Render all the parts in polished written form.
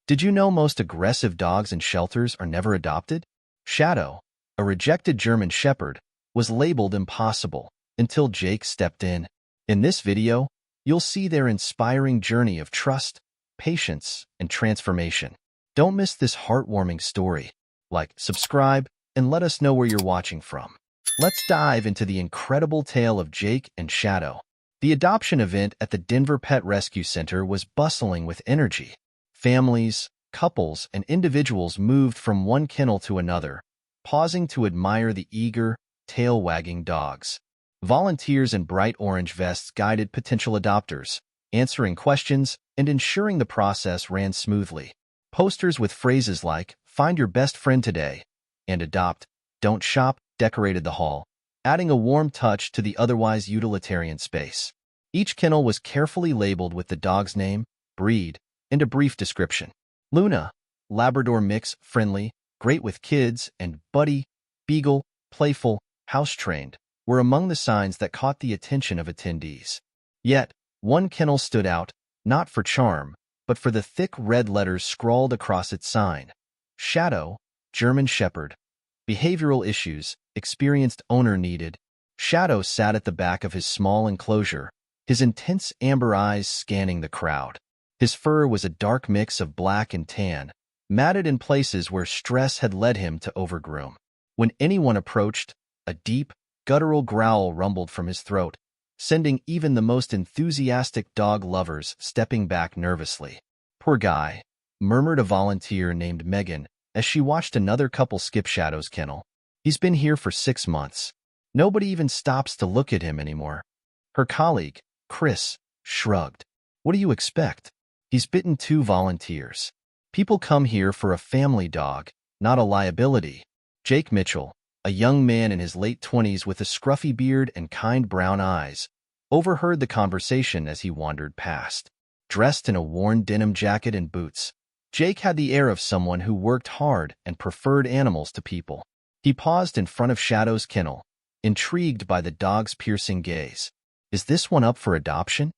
Did you know most aggressive dogs in shelters are never adopted? Shadow, a rejected German Shepherd, was labeled impossible until Jake stepped in. In this video, you'll see their inspiring journey of trust, patience, and transformation. Don't miss this heartwarming story. Like, subscribe, and let us know where you're watching from. Let's dive into the incredible tale of Jake and Shadow. The adoption event at the Denver Pet Rescue Center was bustling with energy. Families, couples, and individuals moved from one kennel to another, pausing to admire the eager, tail-wagging dogs. Volunteers in bright orange vests guided potential adopters, answering questions and ensuring the process ran smoothly. Posters with phrases like, "Find your best friend today," and "Adopt, don't shop," decorated the hall, adding a warm touch to the otherwise utilitarian space. Each kennel was carefully labeled with the dog's name, breed, and a brief description. Luna, Labrador mix, friendly, great with kids, and Buddy, Beagle, playful, house-trained, were among the signs that caught the attention of attendees. Yet, one kennel stood out, not for charm, but for the thick red letters scrawled across its sign. Shadow, German Shepherd. Behavioral issues, experienced owner needed. Shadow sat at the back of his small enclosure, his intense amber eyes scanning the crowd. His fur was a dark mix of black and tan, matted in places where stress had led him to overgroom. When anyone approached, a deep, guttural growl rumbled from his throat, sending even the most enthusiastic dog lovers stepping back nervously. "Poor guy," murmured a volunteer named Megan as she watched another couple skip Shadow's kennel. "He's been here for 6 months. Nobody even stops to look at him anymore." Her colleague, Chris, shrugged. "What do you expect? He's bitten 2 volunteers. People come here for a family dog, not a liability." Jake Mitchell, a young man in his late 20s with a scruffy beard and kind brown eyes, overheard the conversation as he wandered past. Dressed in a worn denim jacket and boots, Jake had the air of someone who worked hard and preferred animals to people. He paused in front of Shadow's kennel, intrigued by the dog's piercing gaze. "Is this one up for adoption?"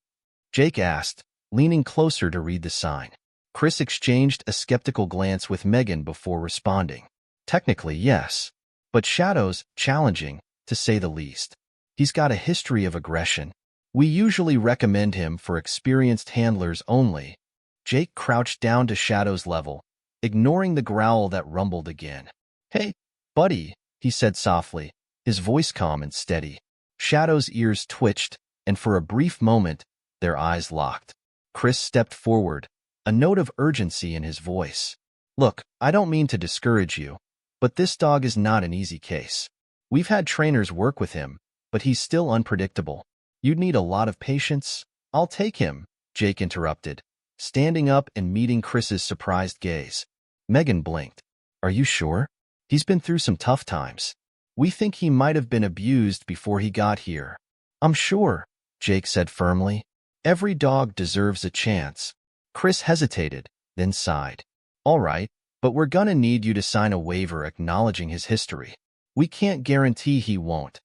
Jake asked, leaning closer to read the sign. Chris exchanged a skeptical glance with Megan before responding. "Technically, yes, but Shadow's challenging, to say the least. He's got a history of aggression. We usually recommend him for experienced handlers only." Jake crouched down to Shadow's level, ignoring the growl that rumbled again. "Hey, buddy," he said softly, his voice calm and steady. Shadow's ears twitched, and for a brief moment, their eyes locked. Chris stepped forward, a note of urgency in his voice. "Look, I don't mean to discourage you, but this dog is not an easy case. We've had trainers work with him, but he's still unpredictable. You'd need a lot of patience." "I'll take him," Jake interrupted, standing up and meeting Chris's surprised gaze. Megan blinked. "Are you sure? He's been through some tough times. We think he might have been abused before he got here." "I'm sure," Jake said firmly. "Every dog deserves a chance." Chris hesitated, then sighed. "All right, but we're gonna need you to sign a waiver acknowledging his history. We can't guarantee he won't,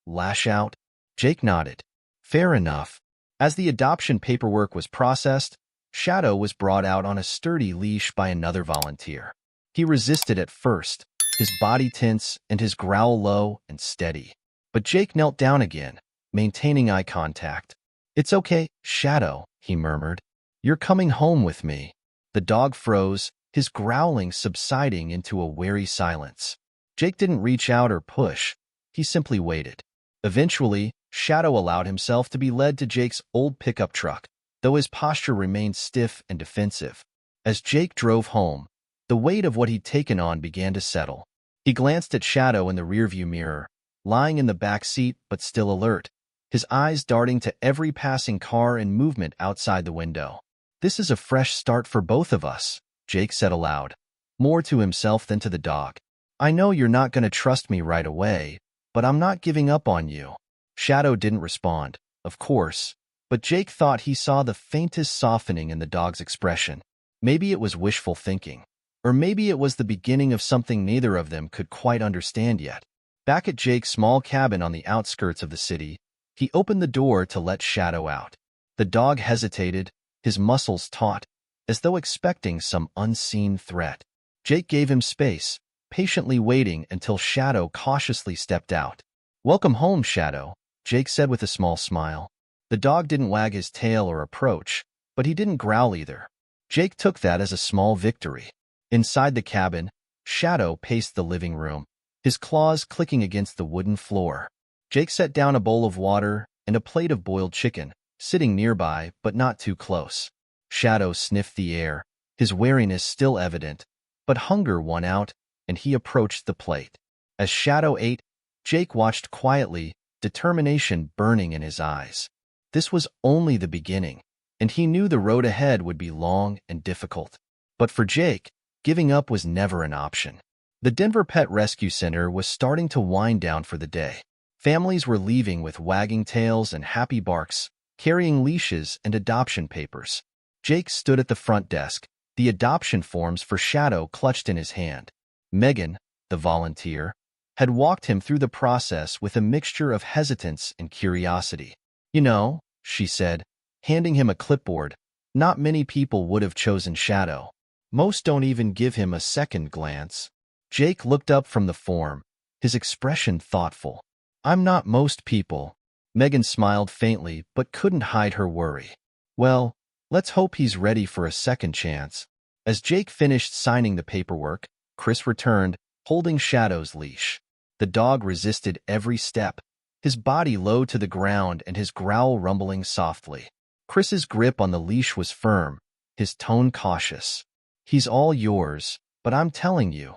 lash out." Jake nodded. "Fair enough." As the adoption paperwork was processed, Shadow was brought out on a sturdy leash by another volunteer. He resisted at first, his body tense and his growl low and steady. But Jake knelt down again, maintaining eye contact. "It's okay, Shadow," he murmured. "You're coming home with me." The dog froze, his growling subsiding into a wary silence. Jake didn't reach out or push. He simply waited. Eventually, Shadow allowed himself to be led to Jake's old pickup truck, though his posture remained stiff and defensive. As Jake drove home, the weight of what he'd taken on began to settle. He glanced at Shadow in the rearview mirror, lying in the back seat but still alert, his eyes darting to every passing car and movement outside the window. "This is a fresh start for both of us," Jake said aloud, more to himself than to the dog. "I know you're not going to trust me right away, but I'm not giving up on you." Shadow didn't respond, of course, but Jake thought he saw the faintest softening in the dog's expression. Maybe it was wishful thinking, or maybe it was the beginning of something neither of them could quite understand yet. Back at Jake's small cabin on the outskirts of the city, he opened the door to let Shadow out. The dog hesitated, his muscles taut, as though expecting some unseen threat. Jake gave him space, patiently waiting until Shadow cautiously stepped out. "Welcome home, Shadow," Jake said with a small smile. The dog didn't wag his tail or approach, but he didn't growl either. Jake took that as a small victory. Inside the cabin, Shadow paced the living room, his claws clicking against the wooden floor. Jake set down a bowl of water and a plate of boiled chicken, sitting nearby but not too close. Shadow sniffed the air, his wariness still evident, but hunger won out, and he approached the plate. As Shadow ate, Jake watched quietly, determination burning in his eyes. This was only the beginning, and he knew the road ahead would be long and difficult. But for Jake, giving up was never an option. The Denver Pet Rescue Center was starting to wind down for the day. Families were leaving with wagging tails and happy barks, carrying leashes and adoption papers. Jake stood at the front desk, the adoption forms for Shadow clutched in his hand. Megan, the volunteer, had walked him through the process with a mixture of hesitance and curiosity. "You know," she said, handing him a clipboard, "not many people would have chosen Shadow. Most don't even give him a second glance." Jake looked up from the form, his expression thoughtful. "I'm not most people." Megan smiled faintly but couldn't hide her worry. "Well, let's hope he's ready for a second chance." As Jake finished signing the paperwork, Chris returned, holding Shadow's leash. The dog resisted every step, his body low to the ground and his growl rumbling softly. Chris's grip on the leash was firm, his tone cautious. "He's all yours, but I'm telling you,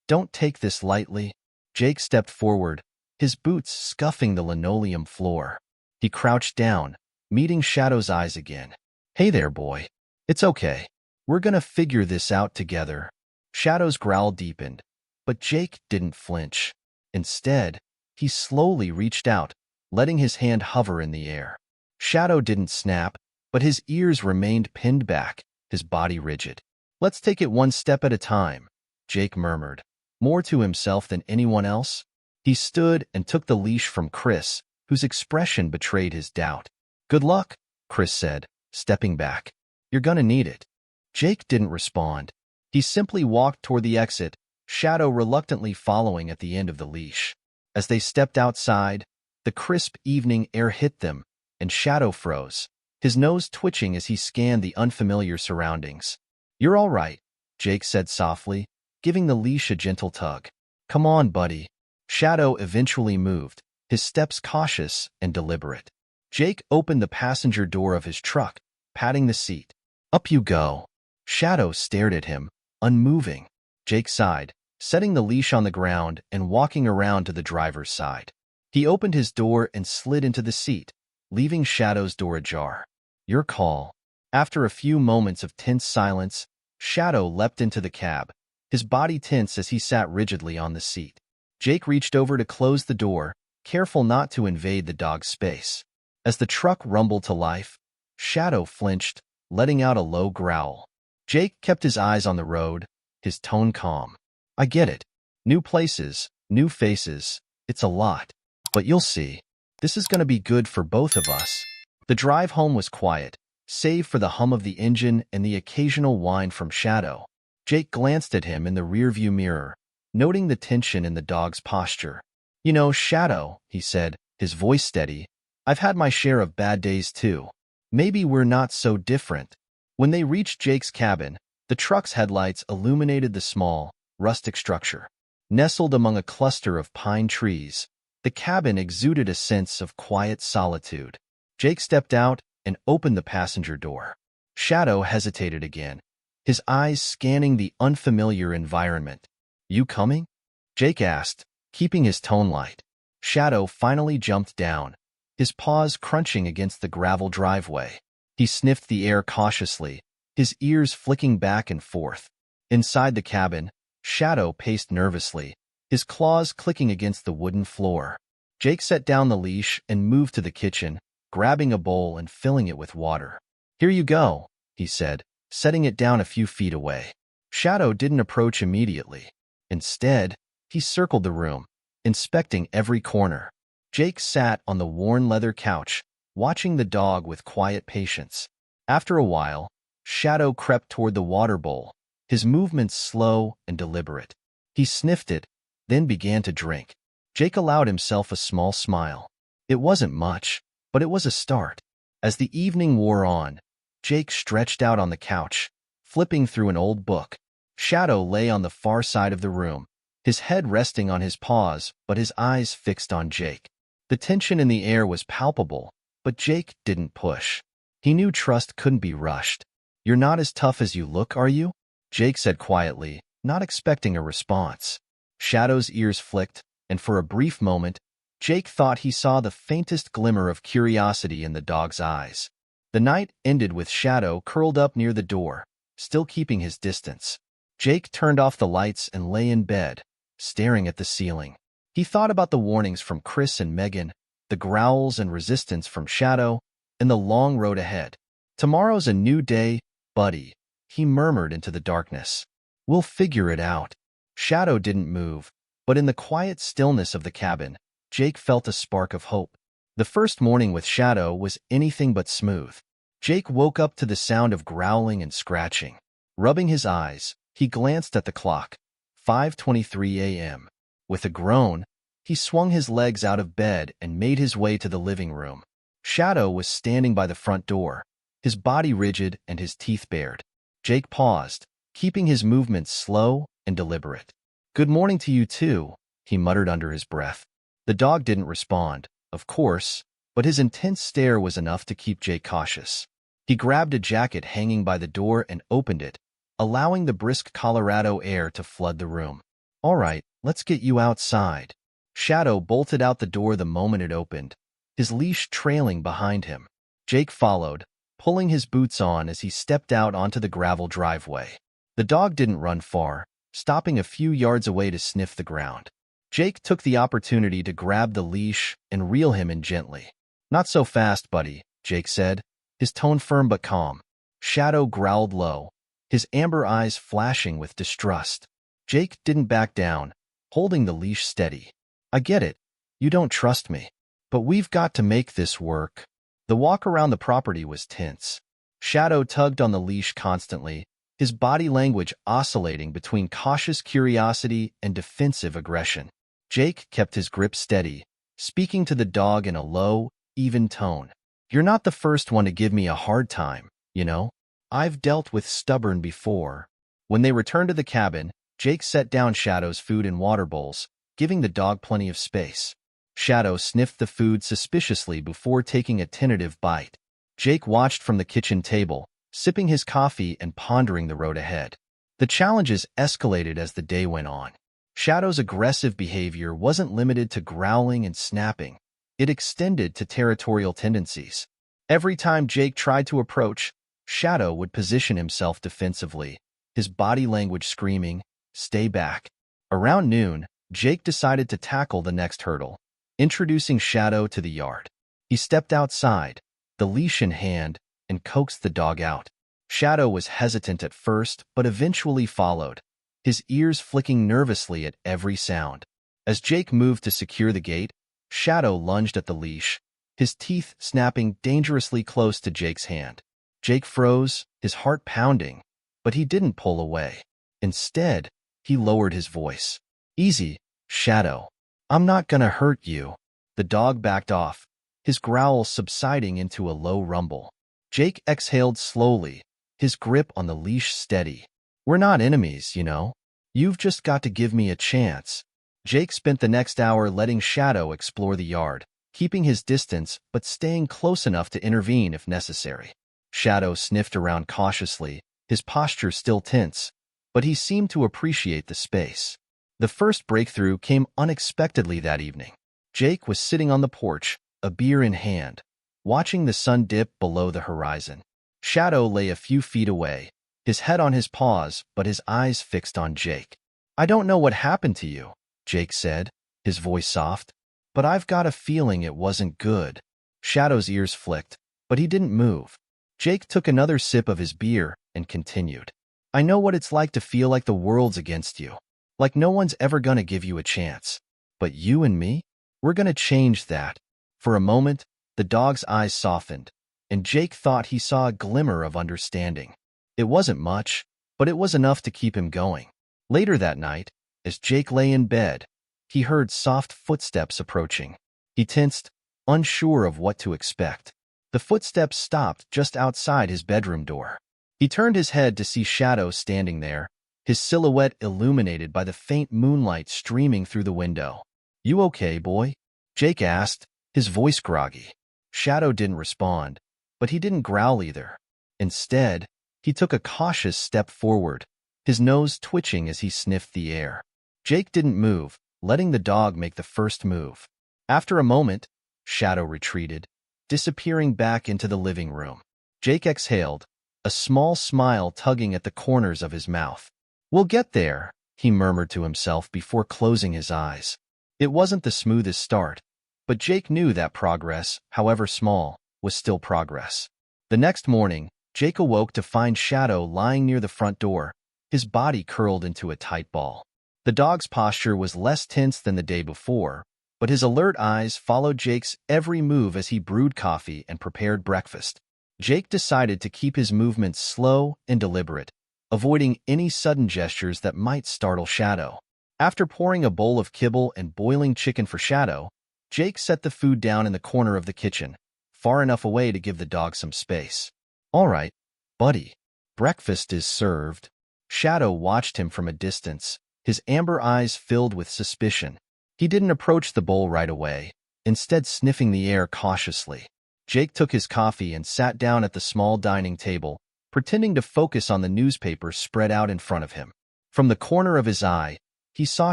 don't take this lightly." Jake stepped forward, his boots scuffing the linoleum floor. He crouched down, meeting Shadow's eyes again. "Hey there, boy. It's okay. We're gonna figure this out together." Shadow's growl deepened, but Jake didn't flinch. Instead, he slowly reached out, letting his hand hover in the air. Shadow didn't snap, but his ears remained pinned back, his body rigid. "Let's take it one step at a time," Jake murmured, more to himself than anyone else. He stood and took the leash from Chris, whose expression betrayed his doubt. "Good luck," Chris said, stepping back. "You're gonna need it." Jake didn't respond. He simply walked toward the exit, Shadow reluctantly following at the end of the leash. As they stepped outside, the crisp evening air hit them, and Shadow froze, his nose twitching as he scanned the unfamiliar surroundings. "You're all right," Jake said softly, giving the leash a gentle tug. "Come on, buddy." Shadow eventually moved, his steps cautious and deliberate. Jake opened the passenger door of his truck, patting the seat. "Up you go." Shadow stared at him, unmoving. Jake sighed, setting the leash on the ground and walking around to the driver's side. He opened his door and slid into the seat, leaving Shadow's door ajar. "Your call." After a few moments of tense silence, Shadow leapt into the cab, his body tense as he sat rigidly on the seat. Jake reached over to close the door, careful not to invade the dog's space. As the truck rumbled to life, Shadow flinched, letting out a low growl. Jake kept his eyes on the road, his tone calm. "I get it. New places, new faces, it's a lot. But you'll see. This is going to be good for both of us." The drive home was quiet, save for the hum of the engine and the occasional whine from Shadow. Jake glanced at him in the rearview mirror, noting the tension in the dog's posture. "You know, Shadow," he said, his voice steady, "I've had my share of bad days too. Maybe we're not so different." When they reached Jake's cabin, the truck's headlights illuminated the small, rustic structure. Nestled among a cluster of pine trees, the cabin exuded a sense of quiet solitude. Jake stepped out and opened the passenger door. Shadow hesitated again, his eyes scanning the unfamiliar environment. "You coming?" Jake asked, keeping his tone light. Shadow finally jumped down, his paws crunching against the gravel driveway. He sniffed the air cautiously, his ears flicking back and forth. Inside the cabin, Shadow paced nervously, his claws clicking against the wooden floor. Jake set down the leash and moved to the kitchen, grabbing a bowl and filling it with water. "Here you go," he said, setting it down a few feet away. Shadow didn't approach immediately. Instead, he circled the room, inspecting every corner. Jake sat on the worn leather couch, watching the dog with quiet patience. After a while, Shadow crept toward the water bowl, his movements slow and deliberate. He sniffed it, then began to drink. Jake allowed himself a small smile. It wasn't much, but it was a start. As the evening wore on, Jake stretched out on the couch, flipping through an old book. Shadow lay on the far side of the room, his head resting on his paws but his eyes fixed on Jake. The tension in the air was palpable, but Jake didn't push. He knew trust couldn't be rushed. "You're not as tough as you look, are you?" Jake said quietly, not expecting a response. Shadow's ears flicked, and for a brief moment, Jake thought he saw the faintest glimmer of curiosity in the dog's eyes. The night ended with Shadow curled up near the door, still keeping his distance. Jake turned off the lights and lay in bed, staring at the ceiling. He thought about the warnings from Chris and Megan, the growls and resistance from Shadow, and the long road ahead. "Tomorrow's a new day, buddy," he murmured into the darkness. "We'll figure it out." Shadow didn't move, but in the quiet stillness of the cabin, Jake felt a spark of hope. The first morning with Shadow was anything but smooth. Jake woke up to the sound of growling and scratching. Rubbing his eyes, he glanced at the clock. 5:23 a.m. With a groan, he swung his legs out of bed and made his way to the living room. Shadow was standing by the front door, his body rigid and his teeth bared. Jake paused, keeping his movements slow and deliberate. "Good morning to you too," he muttered under his breath. The dog didn't respond, of course, but his intense stare was enough to keep Jake cautious. He grabbed a jacket hanging by the door and opened it, allowing the brisk Colorado air to flood the room. "All right, let's get you outside." Shadow bolted out the door the moment it opened, his leash trailing behind him. Jake followed, pulling his boots on as he stepped out onto the gravel driveway. The dog didn't run far, stopping a few yards away to sniff the ground. Jake took the opportunity to grab the leash and reel him in gently. "Not so fast, buddy," Jake said, his tone firm but calm. Shadow growled low, his amber eyes flashing with distrust. Jake didn't back down, holding the leash steady. "I get it. You don't trust me. But we've got to make this work." The walk around the property was tense. Shadow tugged on the leash constantly, his body language oscillating between cautious curiosity and defensive aggression. Jake kept his grip steady, speaking to the dog in a low, even tone. "You're not the first one to give me a hard time, you know? I've dealt with stubborn before." When they returned to the cabin, Jake set down Shadow's food in water bowls, giving the dog plenty of space. Shadow sniffed the food suspiciously before taking a tentative bite. Jake watched from the kitchen table, sipping his coffee and pondering the road ahead. The challenges escalated as the day went on. Shadow's aggressive behavior wasn't limited to growling and snapping. It extended to territorial tendencies. Every time Jake tried to approach, Shadow would position himself defensively, his body language screaming, "Stay back." Around noon, Jake decided to tackle the next hurdle, introducing Shadow to the yard. He stepped outside, the leash in hand, and coaxed the dog out. Shadow was hesitant at first, but eventually followed, his ears flicking nervously at every sound. As Jake moved to secure the gate, Shadow lunged at the leash, his teeth snapping dangerously close to Jake's hand. Jake froze, his heart pounding, but he didn't pull away. Instead, he lowered his voice. "Easy, Shadow. I'm not gonna hurt you." The dog backed off, his growl subsiding into a low rumble. Jake exhaled slowly, his grip on the leash steady. "We're not enemies, you know. You've just got to give me a chance." Jake spent the next hour letting Shadow explore the yard, keeping his distance but staying close enough to intervene if necessary. Shadow sniffed around cautiously, his posture still tense, but he seemed to appreciate the space. The first breakthrough came unexpectedly that evening. Jake was sitting on the porch, a beer in hand, watching the sun dip below the horizon. Shadow lay a few feet away, his head on his paws but his eyes fixed on Jake. "I don't know what happened to you," Jake said, his voice soft, "but I've got a feeling it wasn't good." Shadow's ears flicked, but he didn't move. Jake took another sip of his beer and continued. "I know what it's like to feel like the world's against you, like no one's ever gonna give you a chance. But you and me, we're gonna change that." For a moment, the dog's eyes softened, and Jake thought he saw a glimmer of understanding. It wasn't much, but it was enough to keep him going. Later that night, as Jake lay in bed, he heard soft footsteps approaching. He tensed, unsure of what to expect. The footsteps stopped just outside his bedroom door. He turned his head to see Shadow standing there, his silhouette illuminated by the faint moonlight streaming through the window. "You okay, boy?" Jake asked, his voice groggy. Shadow didn't respond, but he didn't growl either. Instead, he took a cautious step forward, his nose twitching as he sniffed the air. Jake didn't move, letting the dog make the first move. After a moment, Shadow retreated, disappearing back into the living room. Jake exhaled, a small smile tugging at the corners of his mouth. "We'll get there," he murmured to himself before closing his eyes. It wasn't the smoothest start, but Jake knew that progress, however small, was still progress. The next morning, Jake awoke to find Shadow lying near the front door, his body curled into a tight ball. The dog's posture was less tense than the day before, but his alert eyes followed Jake's every move as he brewed coffee and prepared breakfast. Jake decided to keep his movements slow and deliberate, avoiding any sudden gestures that might startle Shadow. After pouring a bowl of kibble and boiling chicken for Shadow, Jake set the food down in the corner of the kitchen, far enough away to give the dog some space. "All right, buddy. Breakfast is served." Shadow watched him from a distance, his amber eyes filled with suspicion. He didn't approach the bowl right away, instead sniffing the air cautiously. Jake took his coffee and sat down at the small dining table, pretending to focus on the newspaper spread out in front of him. From the corner of his eye, he saw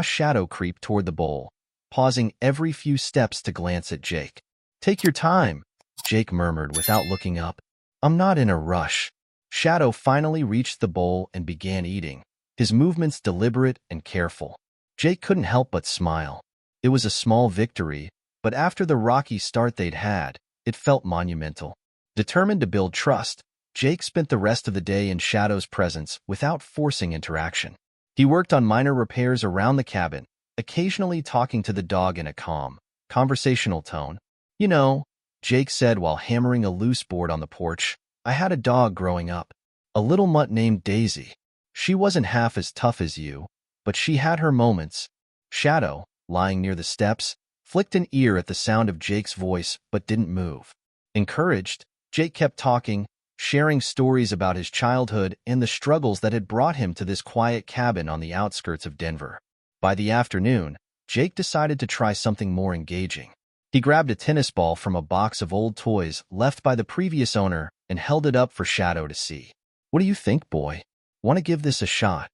Shadow creep toward the bowl, pausing every few steps to glance at Jake. "Take your time," Jake murmured without looking up. "I'm not in a rush." Shadow finally reached the bowl and began eating, his movements deliberate and careful. Jake couldn't help but smile. It was a small victory, but after the rocky start they'd had, it felt monumental. Determined to build trust, Jake spent the rest of the day in Shadow's presence without forcing interaction. He worked on minor repairs around the cabin, occasionally talking to the dog in a calm, conversational tone. "You know," Jake said while hammering a loose board on the porch, "I had a dog growing up. A little mutt named Daisy. She wasn't half as tough as you, but she had her moments." Shadow, lying near the steps, flicked an ear at the sound of Jake's voice but didn't move. Encouraged, Jake kept talking, sharing stories about his childhood and the struggles that had brought him to this quiet cabin on the outskirts of Denver. By the afternoon, Jake decided to try something more engaging. He grabbed a tennis ball from a box of old toys left by the previous owner and held it up for Shadow to see. "What do you think, boy? Want to give this a shot?"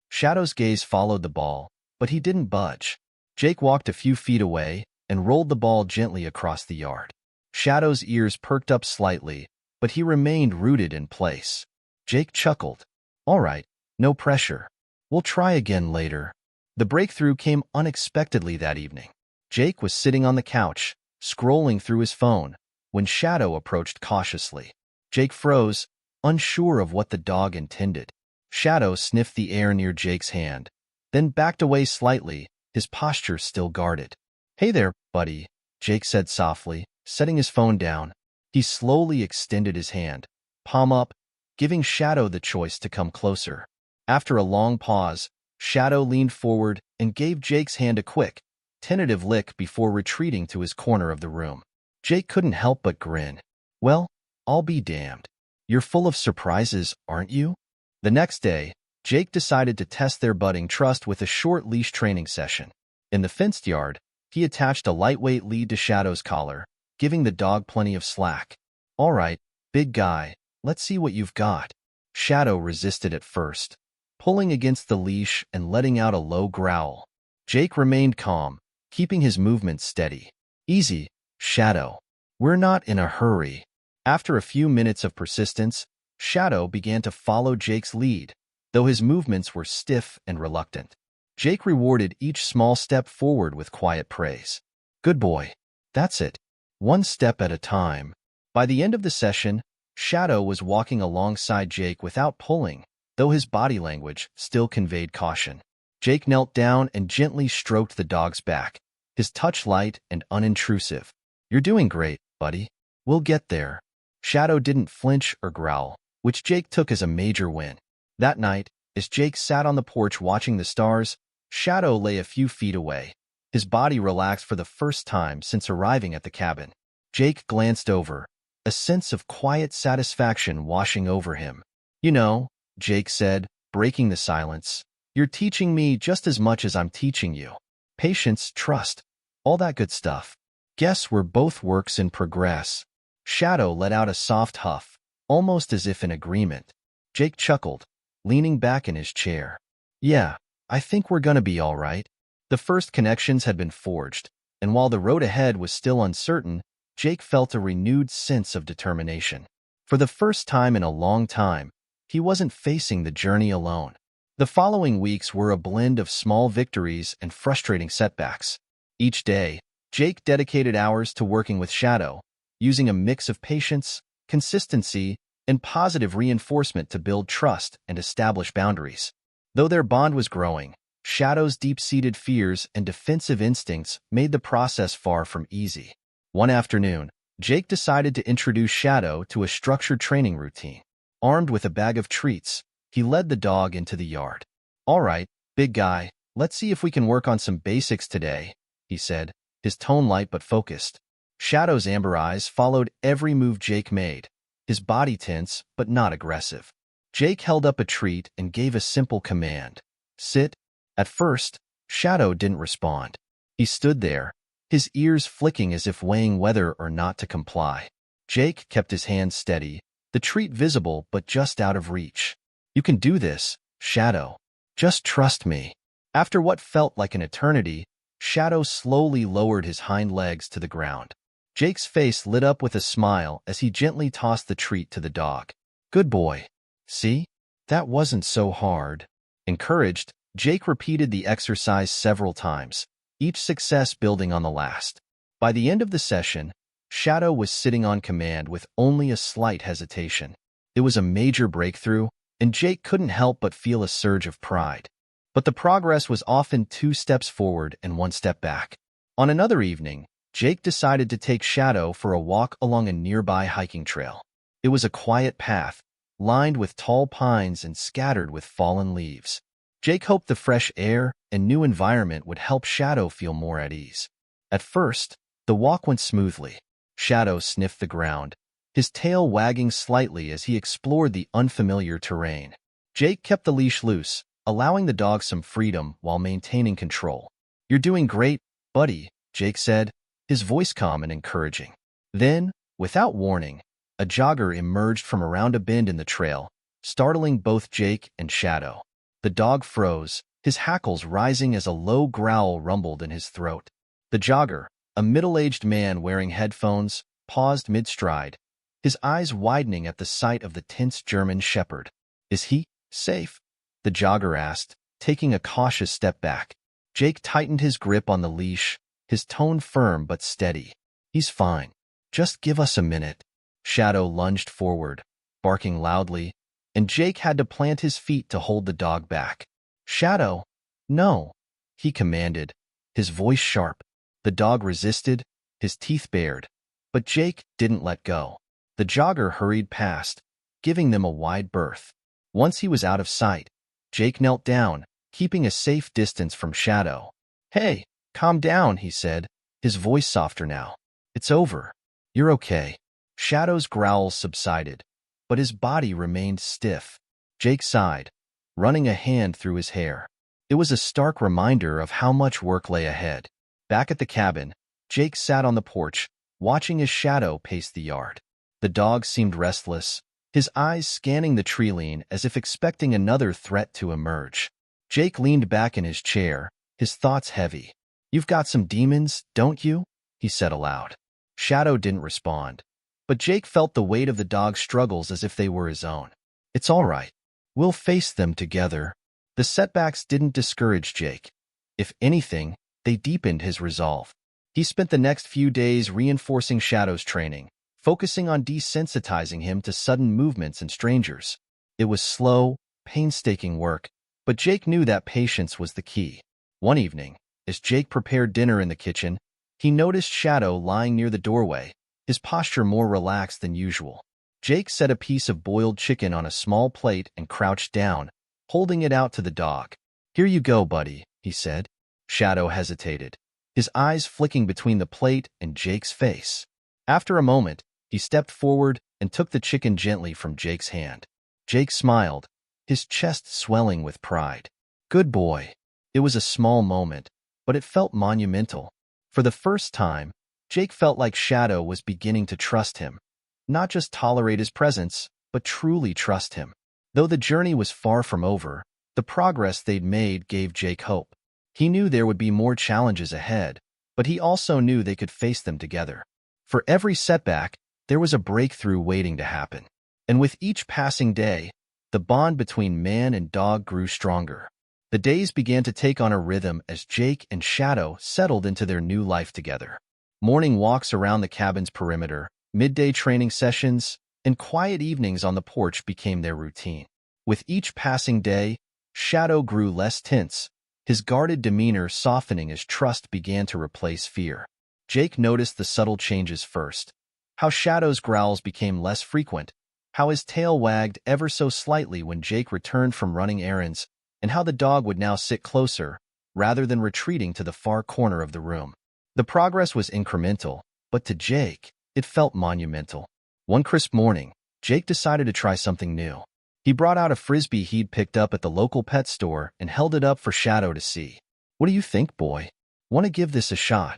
Shadow's gaze followed the ball, but he didn't budge. Jake walked a few feet away and rolled the ball gently across the yard. Shadow's ears perked up slightly, but he remained rooted in place. Jake chuckled. "All right, no pressure. We'll try again later." The breakthrough came unexpectedly that evening. Jake was sitting on the couch, scrolling through his phone, when Shadow approached cautiously. Jake froze, unsure of what the dog intended. Shadow sniffed the air near Jake's hand, then backed away slightly, his posture still guarded. "Hey there, buddy," Jake said softly, setting his phone down. He slowly extended his hand, palm up, giving Shadow the choice to come closer. After a long pause, Shadow leaned forward and gave Jake's hand a quick, tentative lick before retreating to his corner of the room. Jake couldn't help but grin. "Well, I'll be damned. You're full of surprises, aren't you?" The next day, Jake decided to test their budding trust with a short leash training session. In the fenced yard, he attached a lightweight lead to Shadow's collar, giving the dog plenty of slack. "All right, big guy, let's see what you've got." Shadow resisted at first, pulling against the leash and letting out a low growl. Jake remained calm, keeping his movements steady. "Easy, Shadow. We're not in a hurry." After a few minutes of persistence, Shadow began to follow Jake's lead, though his movements were stiff and reluctant. Jake rewarded each small step forward with quiet praise. "Good boy. That's it. One step at a time." By the end of the session, Shadow was walking alongside Jake without pulling, though his body language still conveyed caution. Jake knelt down and gently stroked the dog's back, his touch light and unintrusive. "You're doing great, buddy. We'll get there." Shadow didn't flinch or growl, which Jake took as a major win. That night, as Jake sat on the porch watching the stars, Shadow lay a few feet away. His body relaxed for the first time since arriving at the cabin. Jake glanced over, a sense of quiet satisfaction washing over him. "You know," Jake said, breaking the silence, "you're teaching me just as much as I'm teaching you. Patience, trust, all that good stuff. Guess we're both works in progress." Shadow let out a soft huff, almost as if in agreement. Jake chuckled, leaning back in his chair. "Yeah, I think we're gonna be all right." The first connections had been forged, and while the road ahead was still uncertain, Jake felt a renewed sense of determination. For the first time in a long time, he wasn't facing the journey alone. The following weeks were a blend of small victories and frustrating setbacks. Each day, Jake dedicated hours to working with Shadow, using a mix of patience, consistency, and positive reinforcement to build trust and establish boundaries. Though their bond was growing, Shadow's deep-seated fears and defensive instincts made the process far from easy. One afternoon, Jake decided to introduce Shadow to a structured training routine. Armed with a bag of treats, he led the dog into the yard. "All right, big guy, let's see if we can work on some basics today," he said, his tone light but focused. Shadow's amber eyes followed every move Jake made, his body tense but not aggressive. Jake held up a treat and gave a simple command: "Sit." At first, Shadow didn't respond. He stood there, his ears flicking as if weighing whether or not to comply. Jake kept his hands steady, the treat visible but just out of reach. "You can do this, Shadow. Just trust me." After what felt like an eternity, Shadow slowly lowered his hind legs to the ground. Jake's face lit up with a smile as he gently tossed the treat to the dog. "Good boy. See? That wasn't so hard." Encouraged, Jake repeated the exercise several times, each success building on the last. By the end of the session, Shadow was sitting on command with only a slight hesitation. It was a major breakthrough, and Jake couldn't help but feel a surge of pride. But the progress was often 2 steps forward and 1 step back. On another evening, Jake decided to take Shadow for a walk along a nearby hiking trail. It was a quiet path, lined with tall pines and scattered with fallen leaves. Jake hoped the fresh air and new environment would help Shadow feel more at ease. At first, the walk went smoothly. Shadow sniffed the ground, his tail wagging slightly as he explored the unfamiliar terrain. Jake kept the leash loose, allowing the dog some freedom while maintaining control. "You're doing great, buddy," Jake said, his voice calm and encouraging. Then, without warning, a jogger emerged from around a bend in the trail, startling both Jake and Shadow. The dog froze, his hackles rising as a low growl rumbled in his throat. The jogger, a middle-aged man wearing headphones, paused mid-stride, his eyes widening at the sight of the tense German shepherd. "Is he safe?" the jogger asked, taking a cautious step back. Jake tightened his grip on the leash, his tone firm but steady. "He's fine. Just give us a minute." Shadow lunged forward, barking loudly, and Jake had to plant his feet to hold the dog back. "Shadow, no," he commanded, his voice sharp. The dog resisted, his teeth bared, but Jake didn't let go. The jogger hurried past, giving them a wide berth. Once he was out of sight, Jake knelt down, keeping a safe distance from Shadow. "Hey, calm down," he said, his voice softer now. "It's over. You're okay." Shadow's growls subsided, but his body remained stiff. Jake sighed, running a hand through his hair. It was a stark reminder of how much work lay ahead. Back at the cabin, Jake sat on the porch, watching his Shadow pace the yard. The dog seemed restless, his eyes scanning the tree-line as if expecting another threat to emerge. Jake leaned back in his chair, his thoughts heavy. "You've got some demons, don't you?" he said aloud. Shadow didn't respond, but Jake felt the weight of the dog's struggles as if they were his own. "It's all right. We'll face them together." The setbacks didn't discourage Jake. If anything, they deepened his resolve. He spent the next few days reinforcing Shadow's training, focusing on desensitizing him to sudden movements and strangers. It was slow, painstaking work, but Jake knew that patience was the key. One evening, as Jake prepared dinner in the kitchen, he noticed Shadow lying near the doorway, his posture more relaxed than usual. Jake set a piece of boiled chicken on a small plate and crouched down, holding it out to the dog. "Here you go, buddy," he said. Shadow hesitated, his eyes flicking between the plate and Jake's face. After a moment, he stepped forward and took the chicken gently from Jake's hand. Jake smiled, his chest swelling with pride. "Good boy." It was a small moment, but it felt monumental. For the first time, Jake felt like Shadow was beginning to trust him. Not just tolerate his presence, but truly trust him. Though the journey was far from over, the progress they'd made gave Jake hope. He knew there would be more challenges ahead, but he also knew they could face them together. For every setback, there was a breakthrough waiting to happen. And with each passing day, the bond between man and dog grew stronger. The days began to take on a rhythm as Jake and Shadow settled into their new life together. Morning walks around the cabin's perimeter, midday training sessions, and quiet evenings on the porch became their routine. With each passing day, Shadow grew less tense, his guarded demeanor softening as trust began to replace fear. Jake noticed the subtle changes first. How Shadow's growls became less frequent, how his tail wagged ever so slightly when Jake returned from running errands, and how the dog would now sit closer, rather than retreating to the far corner of the room. The progress was incremental, but to Jake, it felt monumental. One crisp morning, Jake decided to try something new. He brought out a frisbee he'd picked up at the local pet store and held it up for Shadow to see. "What do you think, boy? Want to give this a shot?"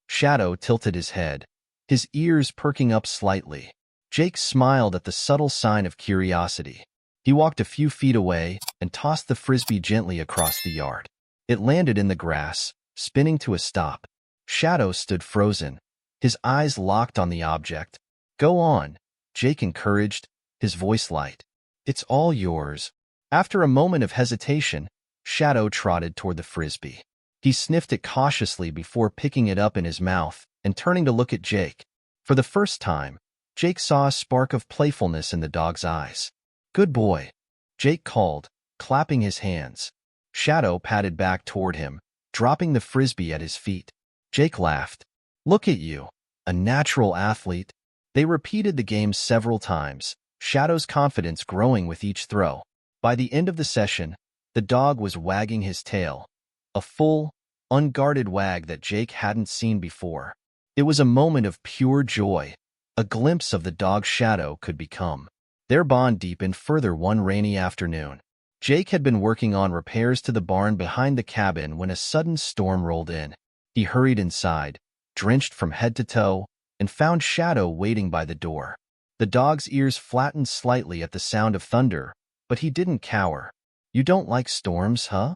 Shadow tilted his head, his ears perking up slightly. Jake smiled at the subtle sign of curiosity. He walked a few feet away and tossed the frisbee gently across the yard. It landed in the grass, spinning to a stop. Shadow stood frozen, his eyes locked on the object. "Go on," Jake encouraged, his voice light. "It's all yours." After a moment of hesitation, Shadow trotted toward the frisbee. He sniffed it cautiously before picking it up in his mouth and turning to look at Jake. For the first time, Jake saw a spark of playfulness in the dog's eyes. "Good boy," Jake called, clapping his hands. Shadow patted back toward him, dropping the frisbee at his feet. Jake laughed. "Look at you, a natural athlete." They repeated the game several times, Shadow's confidence growing with each throw. By the end of the session, the dog was wagging his tail, a full, unguarded wag that Jake hadn't seen before. It was a moment of pure joy, a glimpse of the dog's Shadow could become. Their bond deepened further one rainy afternoon. Jake had been working on repairs to the barn behind the cabin when a sudden storm rolled in. He hurried inside, drenched from head to toe, and found Shadow waiting by the door. The dog's ears flattened slightly at the sound of thunder, but he didn't cower. "You don't like storms, huh?"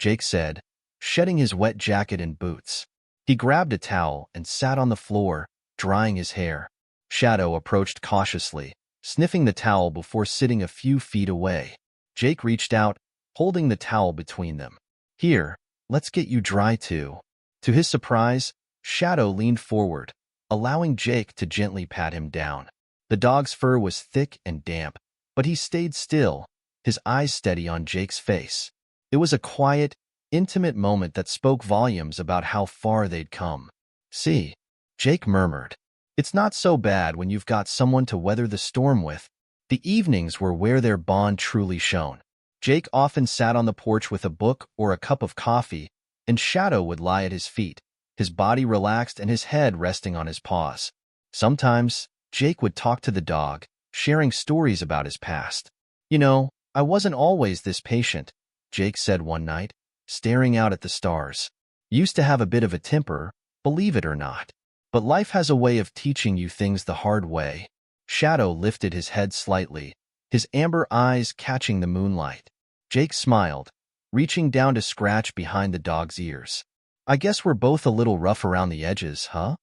Jake said, shedding his wet jacket and boots. He grabbed a towel and sat on the floor, drying his hair. Shadow approached cautiously, sniffing the towel before sitting a few feet away. Jake reached out, holding the towel between them. "Here, let's get you dry too." To his surprise, Shadow leaned forward, allowing Jake to gently pat him down. The dog's fur was thick and damp, but he stayed still, his eyes steady on Jake's face. It was a quiet, intimate moment that spoke volumes about how far they'd come. "See," Jake murmured. "It's not so bad when you've got someone to weather the storm with." The evenings were where their bond truly shone. Jake often sat on the porch with a book or a cup of coffee, and Shadow would lie at his feet, his body relaxed and his head resting on his paws. Sometimes, Jake would talk to the dog, sharing stories about his past. "You know, I wasn't always this patient," Jake said one night, staring out at the stars. "Used to have a bit of a temper, believe it or not. But life has a way of teaching you things the hard way." Shadow lifted his head slightly, his amber eyes catching the moonlight. Jake smiled, reaching down to scratch behind the dog's ears. "I guess we're both a little rough around the edges, huh?"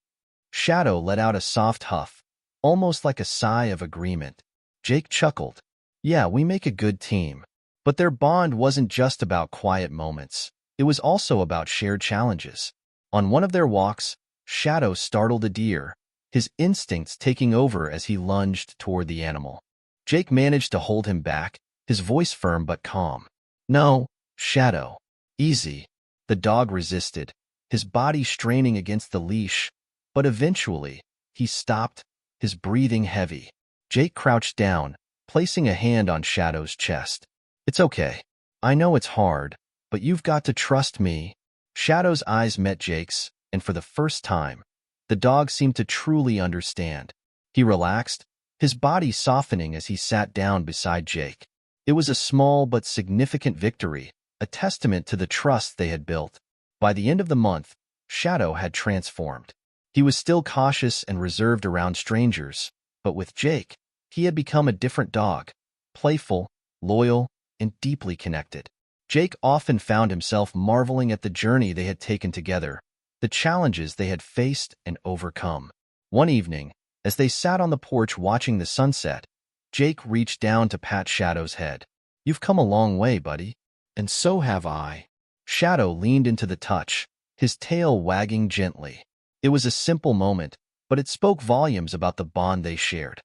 Shadow let out a soft huff, almost like a sigh of agreement. Jake chuckled. "Yeah, we make a good team." But their bond wasn't just about quiet moments. It was also about shared challenges. On one of their walks, Shadow startled a deer, his instincts taking over as he lunged toward the animal. Jake managed to hold him back, his voice firm but calm. "No, Shadow. Easy." The dog resisted, his body straining against the leash, but eventually, he stopped, his breathing heavy. Jake crouched down, placing a hand on Shadow's chest. It's okay. I know it's hard, but you've got to trust me. Shadow's eyes met Jake's, and for the first time, the dog seemed to truly understand. He relaxed, his body softening as he sat down beside Jake. It was a small but significant victory, a testament to the trust they had built. By the end of the month, Shadow had transformed. He was still cautious and reserved around strangers, but with Jake, he had become a different dog, playful, loyal, and deeply connected. Jake often found himself marveling at the journey they had taken together, the challenges they had faced and overcome. One evening, as they sat on the porch watching the sunset, Jake reached down to pat Shadow's head. You've come a long way, buddy. And so have I. Shadow leaned into the touch, his tail wagging gently. It was a simple moment, but it spoke volumes about the bond they shared.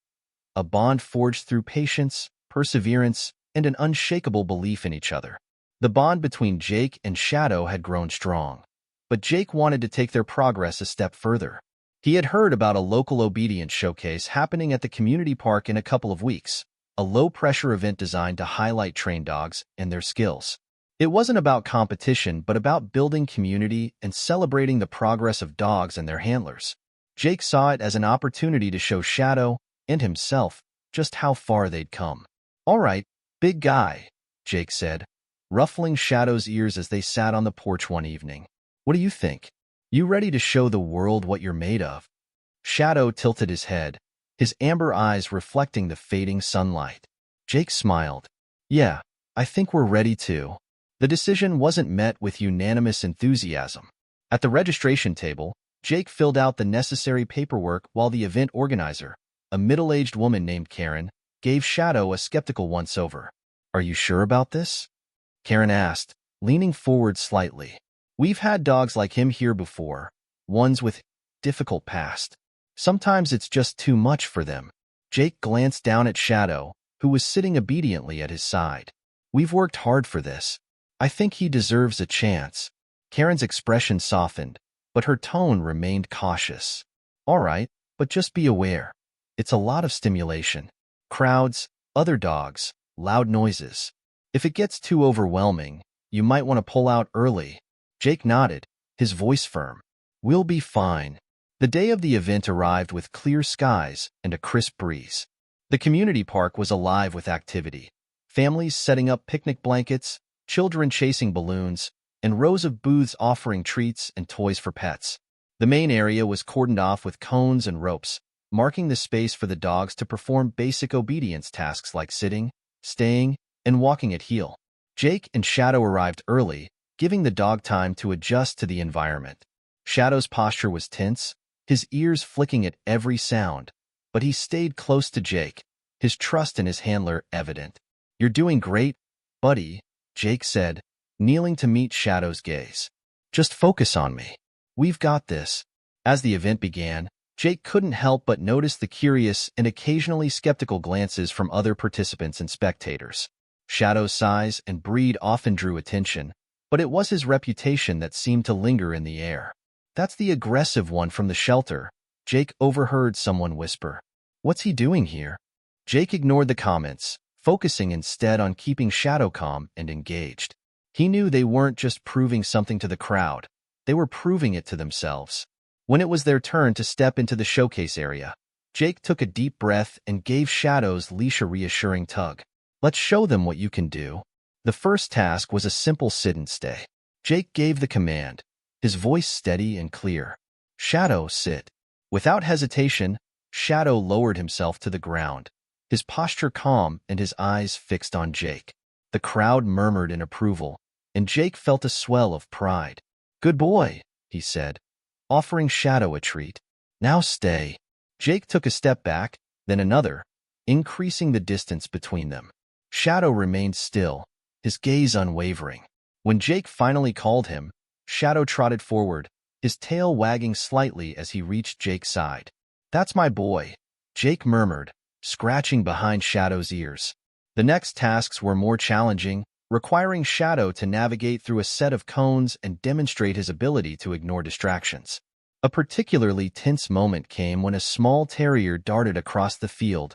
A bond forged through patience, perseverance, and an unshakable belief in each other. The bond between Jake and Shadow had grown strong, but Jake wanted to take their progress a step further. He had heard about a local obedience showcase happening at the community park in a couple of weeks, a low-pressure event designed to highlight trained dogs and their skills. It wasn't about competition, but about building community and celebrating the progress of dogs and their handlers. Jake saw it as an opportunity to show Shadow and himself just how far they'd come. All right, big guy, Jake said, ruffling Shadow's ears as they sat on the porch one evening. What do you think? You ready to show the world what you're made of? Shadow tilted his head, his amber eyes reflecting the fading sunlight. Jake smiled. Yeah, I think we're ready to. The decision wasn't met with unanimous enthusiasm. At the registration table, Jake filled out the necessary paperwork while the event organizer, a middle-aged woman named Karen, gave Shadow a skeptical once-over. Are you sure about this? Karen asked, leaning forward slightly. We've had dogs like him here before, ones with difficult past. Sometimes it's just too much for them. Jake glanced down at Shadow, who was sitting obediently at his side. We've worked hard for this. I think he deserves a chance. Karen's expression softened, but her tone remained cautious. All right, but just be aware. It's a lot of stimulation. Crowds, other dogs, loud noises. If it gets too overwhelming, you might want to pull out early. Jake nodded, his voice firm. We'll be fine. The day of the event arrived with clear skies and a crisp breeze. The community park was alive with activity. Families setting up picnic blankets, children chasing balloons, and rows of booths offering treats and toys for pets. The main area was cordoned off with cones and ropes, marking the space for the dogs to perform basic obedience tasks like sitting, staying, and walking at heel. Jake and Shadow arrived early, giving the dog time to adjust to the environment. Shadow's posture was tense, his ears flicking at every sound, but he stayed close to Jake, his trust in his handler evident. You're doing great, buddy, Jake said, kneeling to meet Shadow's gaze. Just focus on me. We've got this. As the event began, Jake couldn't help but notice the curious and occasionally skeptical glances from other participants and spectators. Shadow's size and breed often drew attention, but it was his reputation that seemed to linger in the air. That's the aggressive one from the shelter, Jake overheard someone whisper. What's he doing here? Jake ignored the comments, focusing instead on keeping Shadow calm and engaged. He knew they weren't just proving something to the crowd, they were proving it to themselves. When it was their turn to step into the showcase area, Jake took a deep breath and gave Shadow's leash a reassuring tug. Let's show them what you can do. The first task was a simple sit and stay. Jake gave the command, his voice steady and clear. Shadow, sit. Without hesitation, Shadow lowered himself to the ground, his posture calm and his eyes fixed on Jake. The crowd murmured in approval, and Jake felt a swell of pride. Good boy, he said, offering Shadow a treat. Now stay. Jake took a step back, then another, increasing the distance between them. Shadow remained still, his gaze unwavering. When Jake finally called him, Shadow trotted forward, his tail wagging slightly as he reached Jake's side. That's my boy, Jake murmured, scratching behind Shadow's ears. The next tasks were more challenging, requiring Shadow to navigate through a set of cones and demonstrate his ability to ignore distractions. A particularly tense moment came when a small terrier darted across the field,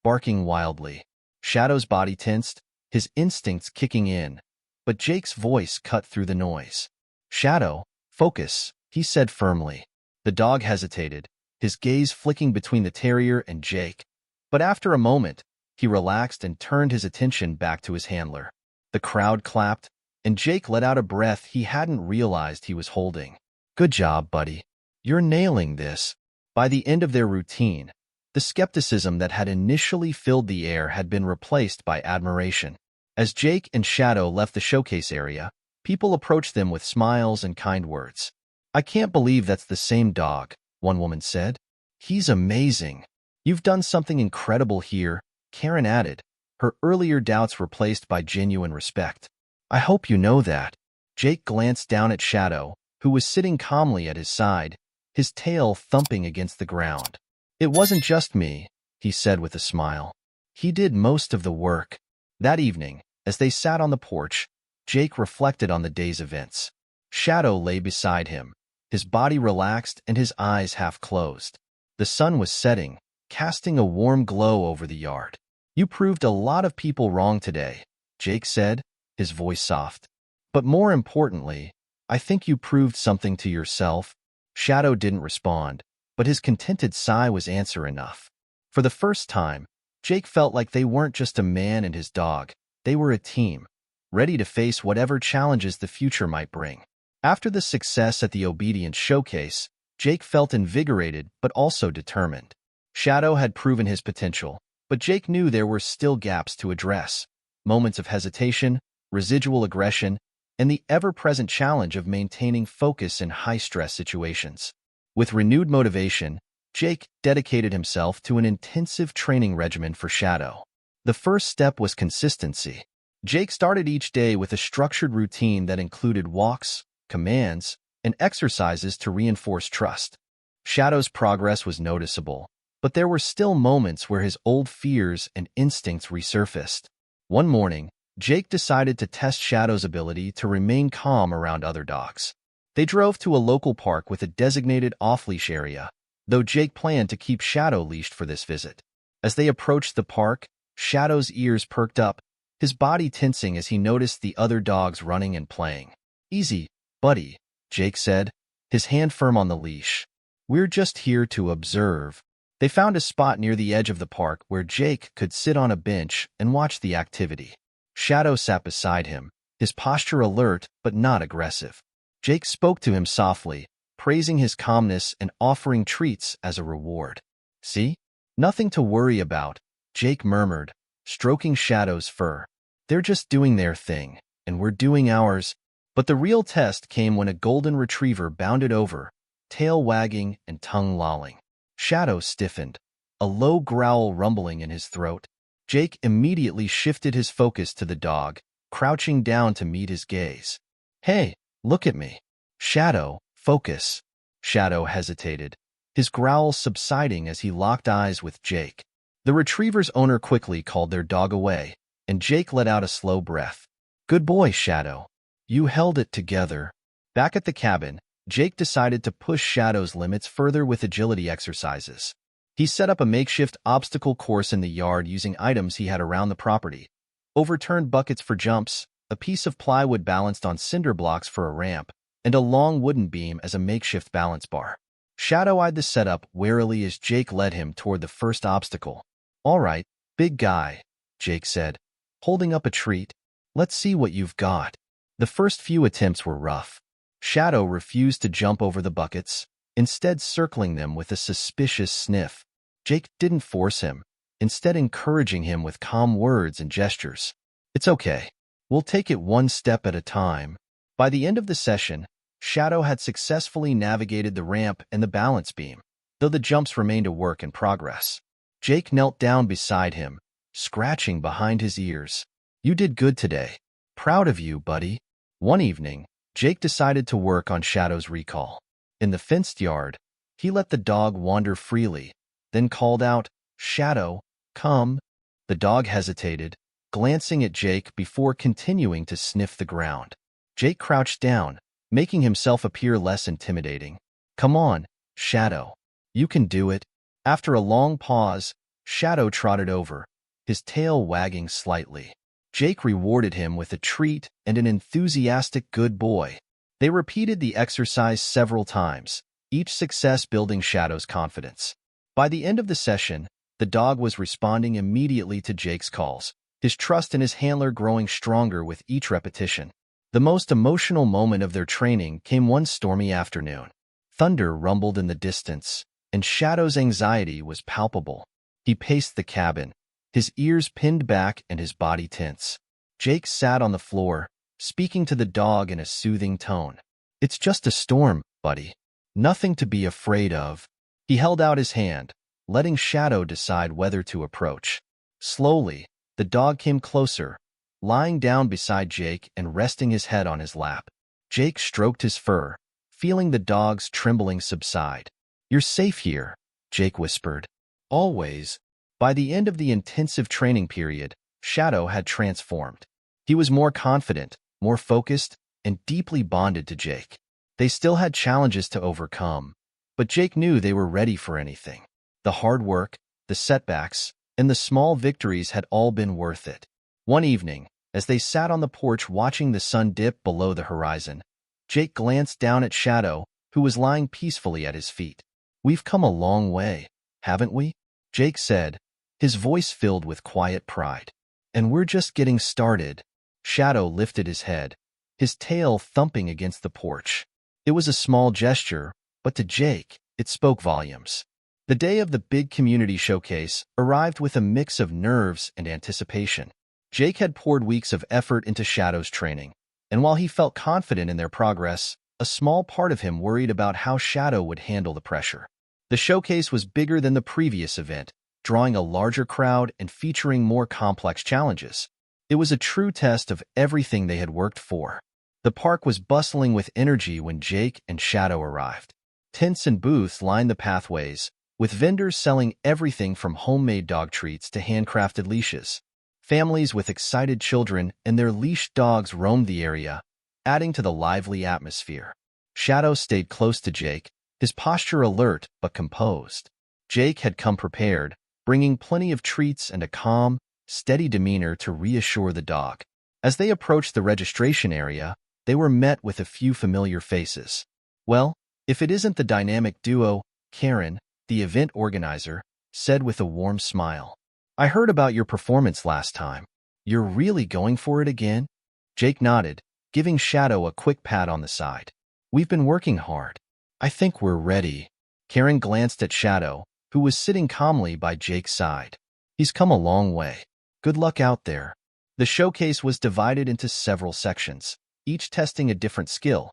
barking wildly. Shadow's body tensed, his instincts kicking in, but Jake's voice cut through the noise. "Shadow, focus," he said firmly. The dog hesitated, his gaze flicking between the terrier and Jake. But after a moment, he relaxed and turned his attention back to his handler. The crowd clapped, and Jake let out a breath he hadn't realized he was holding. "Good job, buddy. You're nailing this." By the end of their routine, the skepticism that had initially filled the air had been replaced by admiration. As Jake and Shadow left the showcase area, people approached them with smiles and kind words. "I can't believe that's the same dog," one woman said. "He's amazing. You've done something incredible here," Karen added, her earlier doubts replaced by genuine respect. "I hope you know that." Jake glanced down at Shadow, who was sitting calmly at his side, his tail thumping against the ground. "It wasn't just me," he said with a smile. "He did most of the work." That evening, as they sat on the porch, Jake reflected on the day's events. Shadow lay beside him, his body relaxed and his eyes half closed. The sun was setting, casting a warm glow over the yard. "You proved a lot of people wrong today," Jake said, his voice soft. "But more importantly, I think you proved something to yourself." Shadow didn't respond, but his contented sigh was answer enough. For the first time, Jake felt like they weren't just a man and his dog, they were a team, ready to face whatever challenges the future might bring. After the success at the Obedience Showcase, Jake felt invigorated but also determined. Shadow had proven his potential, but Jake knew there were still gaps to address. Moments of hesitation, residual aggression, and the ever-present challenge of maintaining focus in high-stress situations. With renewed motivation, Jake dedicated himself to an intensive training regimen for Shadow. The first step was consistency. Jake started each day with a structured routine that included walks, commands, and exercises to reinforce trust. Shadow's progress was noticeable, but there were still moments where his old fears and instincts resurfaced. One morning, Jake decided to test Shadow's ability to remain calm around other dogs. They drove to a local park with a designated off-leash area, though Jake planned to keep Shadow leashed for this visit. As they approached the park, Shadow's ears perked up, his body tensing as he noticed the other dogs running and playing. "Easy, buddy," Jake said, his hand firm on the leash. "We're just here to observe." They found a spot near the edge of the park where Jake could sit on a bench and watch the activity. Shadow sat beside him, his posture alert but not aggressive. Jake spoke to him softly, praising his calmness and offering treats as a reward. "See? Nothing to worry about," Jake murmured, stroking Shadow's fur. "They're just doing their thing, and we're doing ours." But the real test came when a golden retriever bounded over, tail wagging and tongue lolling. Shadow stiffened, a low growl rumbling in his throat. Jake immediately shifted his focus to the dog, crouching down to meet his gaze. "Hey, look at me." "Shadow, focus." Shadow hesitated, his growl subsiding as he locked eyes with Jake. The retriever's owner quickly called their dog away, and Jake let out a slow breath. "Good boy, Shadow. You held it together." Back at the cabin, Jake decided to push Shadow's limits further with agility exercises. He set up a makeshift obstacle course in the yard using items he had around the property. Overturned buckets for jumps, a piece of plywood balanced on cinder blocks for a ramp, and a long wooden beam as a makeshift balance bar. Shadow eyed the setup warily as Jake led him toward the first obstacle. "All right, big guy," Jake said, holding up a treat. "Let's see what you've got." The first few attempts were rough. Shadow refused to jump over the buckets, instead circling them with a suspicious sniff. Jake didn't force him, instead encouraging him with calm words and gestures. "It's okay. We'll take it one step at a time." By the end of the session, Shadow had successfully navigated the ramp and the balance beam, though the jumps remained a work in progress. Jake knelt down beside him, scratching behind his ears. "You did good today. Proud of you, buddy." One evening, Jake decided to work on Shadow's recall. In the fenced yard, he let the dog wander freely, then called out, "Shadow, come." The dog hesitated, glancing at Jake before continuing to sniff the ground. Jake crouched down, making himself appear less intimidating. "Come on, Shadow. You can do it." After a long pause, Shadow trotted over, his tail wagging slightly. Jake rewarded him with a treat and an enthusiastic good boy. They repeated the exercise several times, each success building Shadow's confidence. By the end of the session, the dog was responding immediately to Jake's calls, his trust in his handler growing stronger with each repetition. The most emotional moment of their training came one stormy afternoon. Thunder rumbled in the distance, and Shadow's anxiety was palpable. He paced the cabin, his ears pinned back and his body tense. Jake sat on the floor, speaking to the dog in a soothing tone. "It's just a storm, buddy. Nothing to be afraid of." He held out his hand, letting Shadow decide whether to approach. Slowly, the dog came closer, lying down beside Jake and resting his head on his lap. Jake stroked his fur, feeling the dog's trembling subside. "You're safe here," Jake whispered. "Always." By the end of the intensive training period, Shadow had transformed. He was more confident, more focused, and deeply bonded to Jake. They still had challenges to overcome, but Jake knew they were ready for anything. The hard work, the setbacks, and the small victories had all been worth it. One evening, as they sat on the porch watching the sun dip below the horizon, Jake glanced down at Shadow, who was lying peacefully at his feet. "We've come a long way, haven't we?" Jake said, his voice filled with quiet pride. "And we're just getting started." Shadow lifted his head, his tail thumping against the porch. It was a small gesture, but to Jake, it spoke volumes. The day of the big community showcase arrived with a mix of nerves and anticipation. Jake had poured weeks of effort into Shadow's training, and while he felt confident in their progress, a small part of him worried about how Shadow would handle the pressure. The showcase was bigger than the previous event, drawing a larger crowd and featuring more complex challenges. It was a true test of everything they had worked for. The park was bustling with energy when Jake and Shadow arrived. Tents and booths lined the pathways, with vendors selling everything from homemade dog treats to handcrafted leashes. Families with excited children and their leashed dogs roamed the area, adding to the lively atmosphere. Shadow stayed close to Jake, his posture alert but composed. Jake had come prepared, bringing plenty of treats and a calm, steady demeanor to reassure the dog. As they approached the registration area, they were met with a few familiar faces. "Well, if it isn't the dynamic duo," Karen, the event organizer, said with a warm smile. "I heard about your performance last time. You're really going for it again?" Jake nodded, giving Shadow a quick pat on the side. "We've been working hard. I think we're ready." Karen glanced at Shadow, who was sitting calmly by Jake's side. "He's come a long way. Good luck out there." The showcase was divided into several sections, each testing a different skill: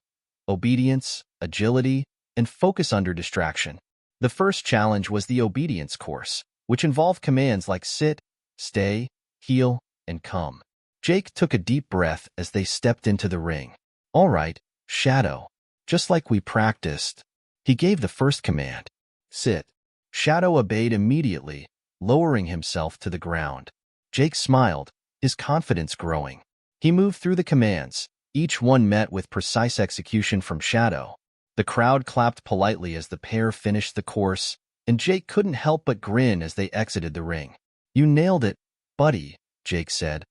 obedience, agility, and focus under distraction. The first challenge was the obedience course, which involved commands like sit, stay, heel, and come. Jake took a deep breath as they stepped into the ring. "All right, Shadow, just like we practiced." He gave the first command: "Sit." Shadow obeyed immediately, lowering himself to the ground. Jake smiled, his confidence growing. He moved through the commands, each one met with precise execution from Shadow. The crowd clapped politely as the pair finished the course, and Jake couldn't help but grin as they exited the ring. "You nailed it, buddy," Jake said,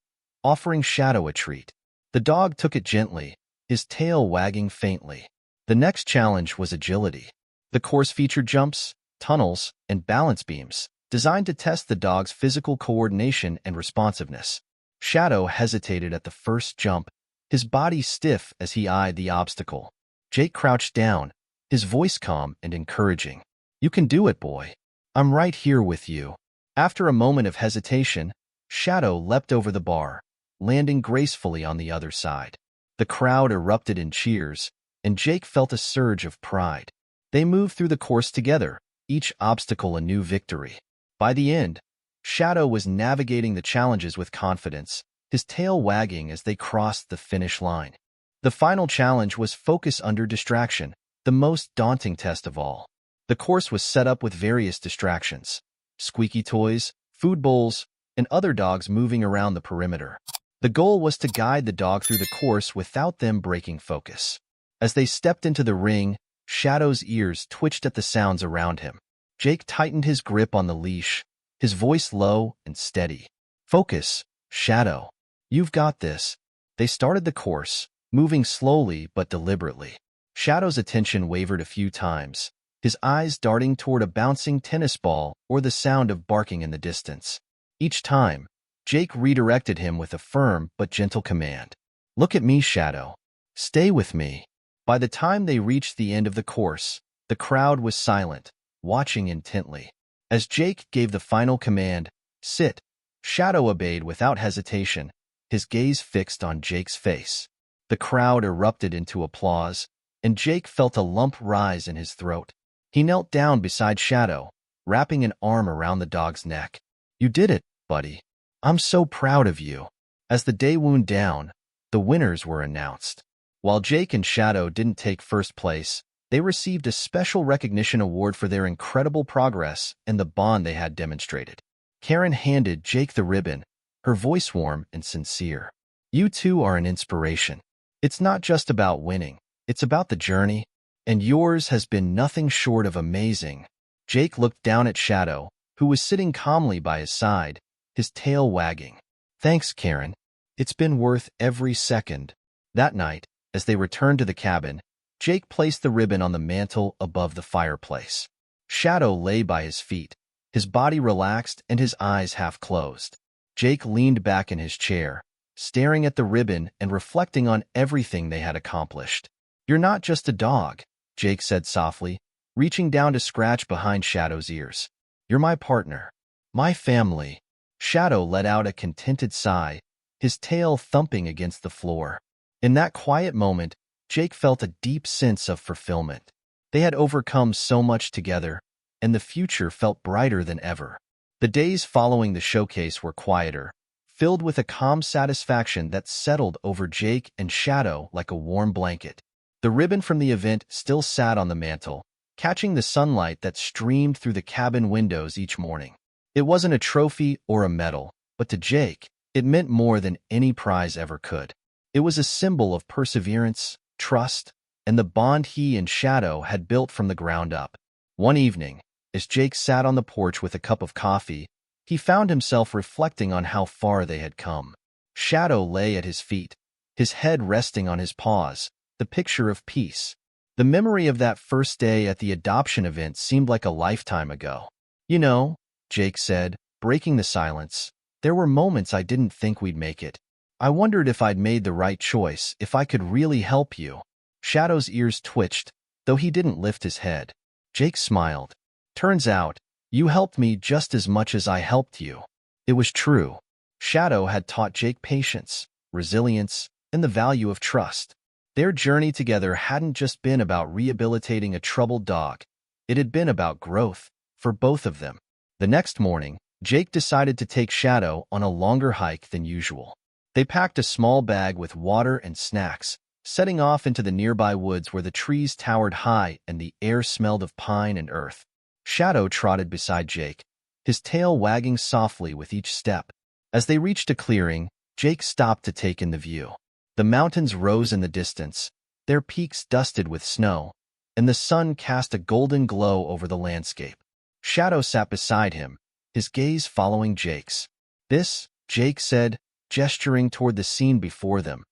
offering Shadow a treat. The dog took it gently, his tail wagging faintly. The next challenge was agility. The course featured jumps, tunnels, and balance beams, designed to test the dog's physical coordination and responsiveness. Shadow hesitated at the first jump, his body stiff as he eyed the obstacle. Jake crouched down, his voice calm and encouraging. "You can do it, boy. I'm right here with you." After a moment of hesitation, Shadow leapt over the bar, landing gracefully on the other side. The crowd erupted in cheers, and Jake felt a surge of pride. They moved through the course together, each obstacle a new victory. By the end, Shadow was navigating the challenges with confidence, his tail wagging as they crossed the finish line. The final challenge was focus under distraction, the most daunting test of all. The course was set up with various distractions: squeaky toys, food bowls, and other dogs moving around the perimeter. The goal was to guide the dog through the course without them breaking focus. As they stepped into the ring, Shadow's ears twitched at the sounds around him. Jake tightened his grip on the leash, his voice low and steady. Focus, Shadow. You've got this. They started the course, moving slowly but deliberately. Shadow's attention wavered a few times, his eyes darting toward a bouncing tennis ball or the sound of barking in the distance. Each time, Jake redirected him with a firm but gentle command. Look at me, Shadow. Stay with me. By the time they reached the end of the course, the crowd was silent, watching intently. As Jake gave the final command, sit, Shadow obeyed without hesitation, his gaze fixed on Jake's face. The crowd erupted into applause, and Jake felt a lump rise in his throat. He knelt down beside Shadow, wrapping an arm around the dog's neck. You did it, buddy. I'm so proud of you. As the day wound down, the winners were announced. While Jake and Shadow didn't take first place, they received a special recognition award for their incredible progress and the bond they had demonstrated. Karen handed Jake the ribbon, her voice warm and sincere. You two are an inspiration. It's not just about winning, it's about the journey, and yours has been nothing short of amazing. Jake looked down at Shadow, who was sitting calmly by his side, his tail wagging. Thanks, Karen. It's been worth every second. That night, as they returned to the cabin, Jake placed the ribbon on the mantel above the fireplace. Shadow lay by his feet, his body relaxed and his eyes half closed. Jake leaned back in his chair, staring at the ribbon and reflecting on everything they had accomplished. You're not just a dog, Jake said softly, reaching down to scratch behind Shadow's ears. You're my partner, my family. Shadow let out a contented sigh, his tail thumping against the floor. In that quiet moment, Jake felt a deep sense of fulfillment. They had overcome so much together, and the future felt brighter than ever. The days following the showcase were quieter, filled with a calm satisfaction that settled over Jake and Shadow like a warm blanket. The ribbon from the event still sat on the mantel, catching the sunlight that streamed through the cabin windows each morning. It wasn't a trophy or a medal, but to Jake, it meant more than any prize ever could. It was a symbol of perseverance, trust, and the bond he and Shadow had built from the ground up. One evening, as Jake sat on the porch with a cup of coffee, he found himself reflecting on how far they had come. Shadow lay at his feet, his head resting on his paws, the picture of peace. The memory of that first day at the adoption event seemed like a lifetime ago. You know, Jake said, breaking the silence, there were moments I didn't think we'd make it. I wondered if I'd made the right choice, if I could really help you. Shadow's ears twitched, though he didn't lift his head. Jake smiled. Turns out, you helped me just as much as I helped you. It was true. Shadow had taught Jake patience, resilience, and the value of trust. Their journey together hadn't just been about rehabilitating a troubled dog. It had been about growth, for both of them. The next morning, Jake decided to take Shadow on a longer hike than usual. They packed a small bag with water and snacks, setting off into the nearby woods where the trees towered high and the air smelled of pine and earth. Shadow trotted beside Jake, his tail wagging softly with each step. As they reached a clearing, Jake stopped to take in the view. The mountains rose in the distance, their peaks dusted with snow, and the sun cast a golden glow over the landscape. Shadow sat beside him, his gaze following Jake's. This, Jake said, gesturing toward the scene before them,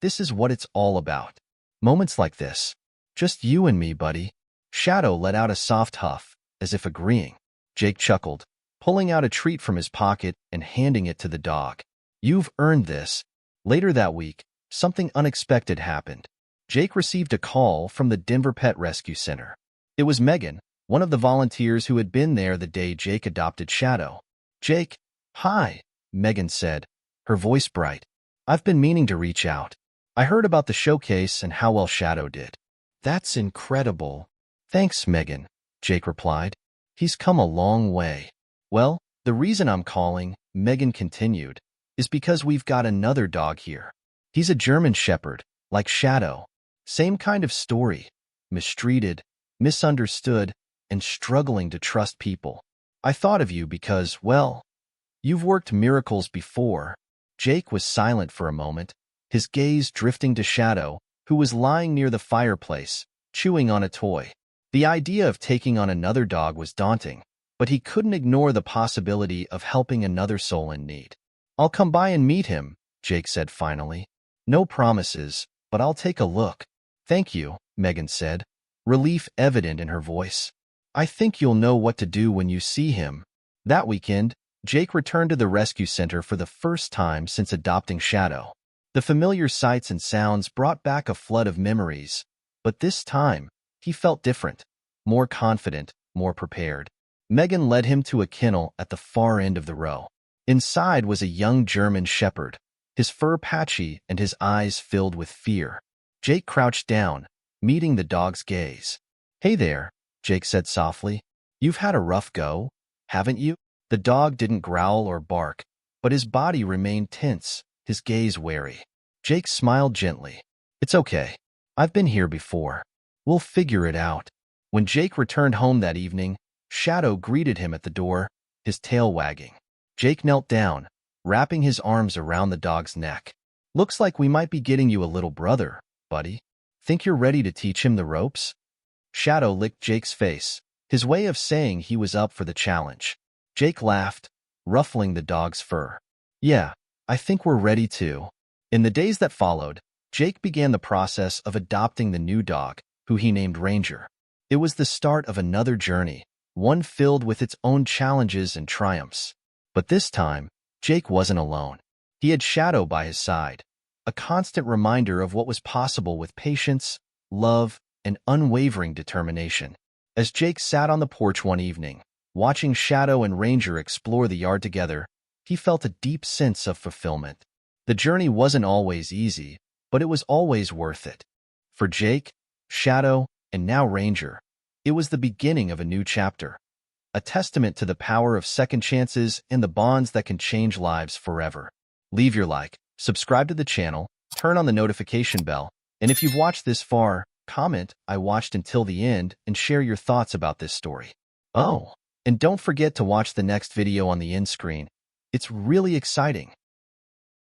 this is what it's all about. Moments like this. Just you and me, buddy. Shadow let out a soft huff, as if agreeing. Jake chuckled, pulling out a treat from his pocket and handing it to the dog. You've earned this. Later that week, something unexpected happened. Jake received a call from the Denver Pet Rescue Center. It was Megan, one of the volunteers who had been there the day Jake adopted Shadow. Jake, hi, Megan said, her voice bright. I've been meaning to reach out. I heard about the showcase and how well Shadow did. That's incredible. Thanks, Megan, Jake replied. He's come a long way. Well, the reason I'm calling, Megan continued, is because we've got another dog here. He's a German Shepherd, like Shadow. Same kind of story. Mistreated, misunderstood, and struggling to trust people. I thought of you because, well, you've worked miracles before. Jake was silent for a moment, his gaze drifting to Shadow, who was lying near the fireplace, chewing on a toy. The idea of taking on another dog was daunting, but he couldn't ignore the possibility of helping another soul in need. "I'll come by and meet him," Jake said finally. "No promises, but I'll take a look." "Thank you," Megan said, relief evident in her voice. "I think you'll know what to do when you see him." That weekend, Jake returned to the rescue center for the first time since adopting Shadow. The familiar sights and sounds brought back a flood of memories, but this time, he felt different, more confident, more prepared. Megan led him to a kennel at the far end of the row. Inside was a young German shepherd, his fur patchy and his eyes filled with fear. Jake crouched down, meeting the dog's gaze. "Hey there," Jake said softly. "You've had a rough go, haven't you?" The dog didn't growl or bark, but his body remained tense, his gaze wary. Jake smiled gently. "It's okay. I've been here before. We'll figure it out." When Jake returned home that evening, Shadow greeted him at the door, his tail wagging. Jake knelt down, wrapping his arms around the dog's neck. "Looks like we might be getting you a little brother, buddy. Think you're ready to teach him the ropes?" Shadow licked Jake's face, his way of saying he was up for the challenge. Jake laughed, ruffling the dog's fur. "Yeah, I think we're ready to." In the days that followed, Jake began the process of adopting the new dog, who he named Ranger. It was the start of another journey, one filled with its own challenges and triumphs. But this time, Jake wasn't alone. He had Shadow by his side, a constant reminder of what was possible with patience, love, and unwavering determination. As Jake sat on the porch one evening, watching Shadow and Ranger explore the yard together, he felt a deep sense of fulfillment. The journey wasn't always easy, but it was always worth it. For Jake, Shadow, and now Ranger, it was the beginning of a new chapter, a testament to the power of second chances and the bonds that can change lives forever. Leave your like, subscribe to the channel, turn on the notification bell, and if you've watched this far, comment "I watched until the end" and share your thoughts about this story. Oh, and don't forget to watch the next video on the end screen. It's really exciting.